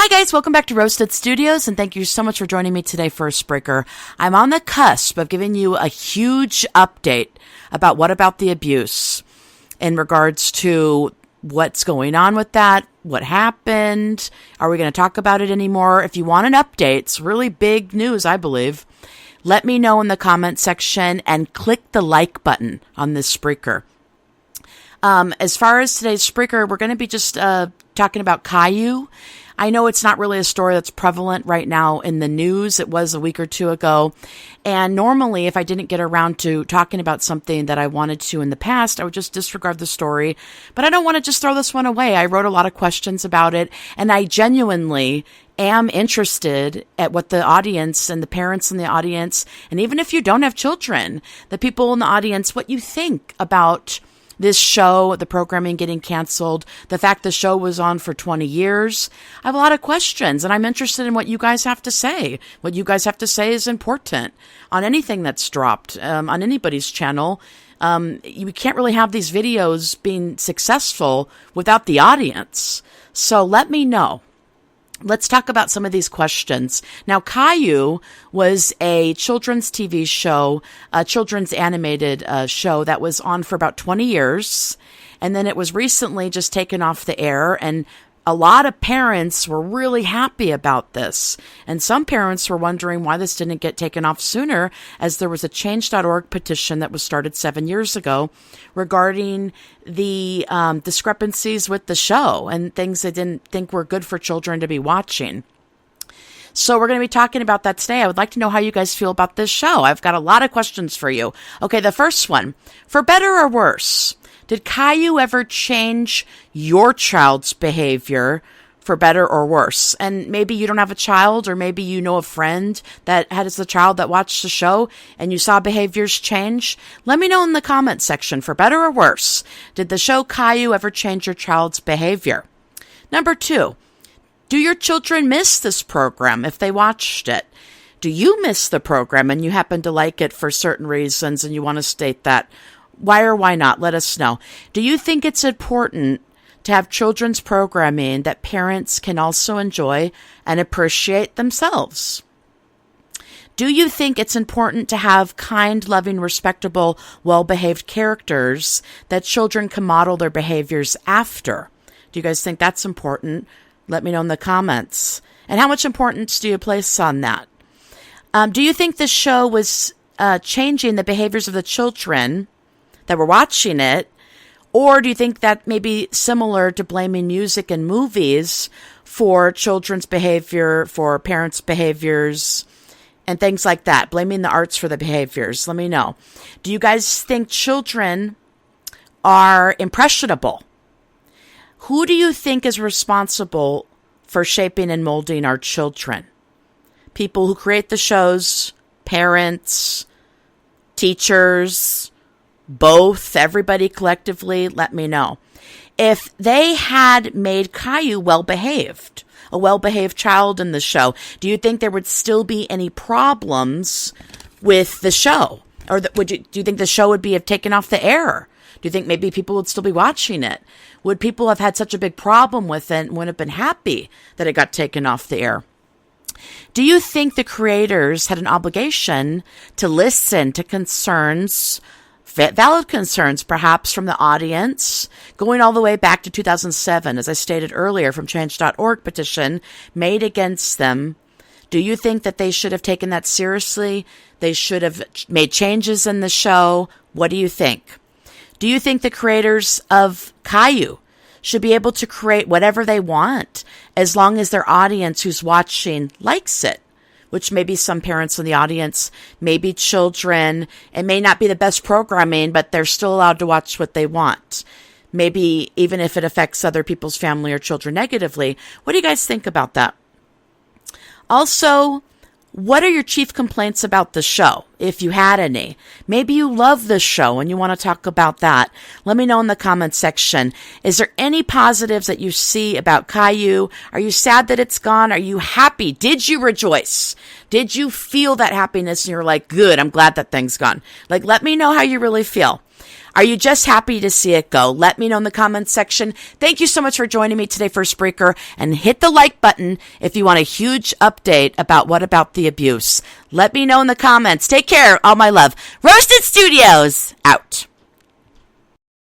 Hi guys, welcome back to Roasted Studios, and thank you so much for joining me today for Spreaker. I'm on the cusp of giving you a huge update about What About the Abuse in regards to what's going on with that, what happened, are we going to talk about it anymore? If you want an update, it's really big news, I believe. Let me know in the comment section and click the like button on this Spreaker. As far as today's Spreaker, we're going to be just talking about Caillou. I know it's not really a story that's prevalent right now in the news. It was a week or two ago. And normally, if I didn't get around to talking about something that I wanted to in the past, I would just disregard the story. But I don't want to just throw this one away. I wrote a lot of questions about it, and I genuinely am interested at what the audience and the parents in the audience, and even if you don't have children, the people in the audience, what you think about this show, the programming getting canceled, the fact the show was on for 20 years. I have a lot of questions, and I'm interested in what you guys have to say. What you guys have to say is important on anything that's dropped on anybody's channel. You can't really have these videos being successful without the audience. So let me know. Let's talk about some of these questions. Now, Caillou was a children's TV show, a children's animated show that was on for about 20 years. And then it was recently just taken off the air. And a lot of parents were really happy about this. And some parents were wondering why this didn't get taken off sooner, as there was a Change.org petition that was started 7 years ago regarding the discrepancies with the show and things they didn't think were good for children to be watching. So we're going to be talking about that today. I would like to know how you guys feel about this show. I've got a lot of questions for you. Okay, the first one, for better or worse, did Caillou ever change your child's behavior for better or worse? And maybe you don't have a child, or maybe you know a friend that has a child that watched the show and you saw behaviors change. Let me know in the comment section, for better or worse, did the show Caillou ever change your child's behavior? Number 2, do your children miss this program if they watched it? Do you miss the program and you happen to like it for certain reasons and you want to state that? Why or why not? Let us know. Do you think it's important to have children's programming that parents can also enjoy and appreciate themselves? Do you think it's important to have kind, loving, respectable, well-behaved characters that children can model their behaviors after? Do you guys think that's important? Let me know in the comments. And how much importance do you place on that? Do you think this show was changing the behaviors of the children that were watching it? Or do you think that may be similar to blaming music and movies for children's behavior, for parents' behaviors, and things like that? Blaming the arts for the behaviors. Let me know. Do you guys think children are impressionable? Who do you think is responsible for shaping and molding our children? People who create the shows, parents, teachers, both, everybody collectively? Let me know. If they had made Caillou well-behaved, a well-behaved child in the show, do you think there would still be any problems with the show? Or do you think the show would have taken off the air? Do you think maybe people would still be watching it? Would people have had such a big problem with it and would have been happy that it got taken off the air? Do you think the creators had an obligation to listen to concerns, valid concerns perhaps, from the audience, going all the way back to 2007, as I stated earlier, from Change.org petition made against them? Do you think that they should have taken that seriously? They should have made changes in the show? What do you think? Do you think the creators of Caillou should be able to create whatever they want as long as their audience who's watching likes it? Which may be some parents in the audience, maybe children. It may not be the best programming, but they're still allowed to watch what they want. Maybe even if it affects other people's family or children negatively. What do you guys think about that? Also, what are your chief complaints about the show, if you had any? Maybe you love the show and you want to talk about that. Let me know in the comments section. Is there any positives that you see about Caillou? Are you sad that it's gone? Are you happy? Did you rejoice? Did you feel that happiness and you're like, good, I'm glad that thing's gone? Like, let me know how you really feel. Are you just happy to see it go? Let me know in the comments section. Thank you so much for joining me today for Spreaker, and hit the like button if you want a huge update about What About the Abuse. Let me know in the comments. Take care. All my love. Roasted Studios, out.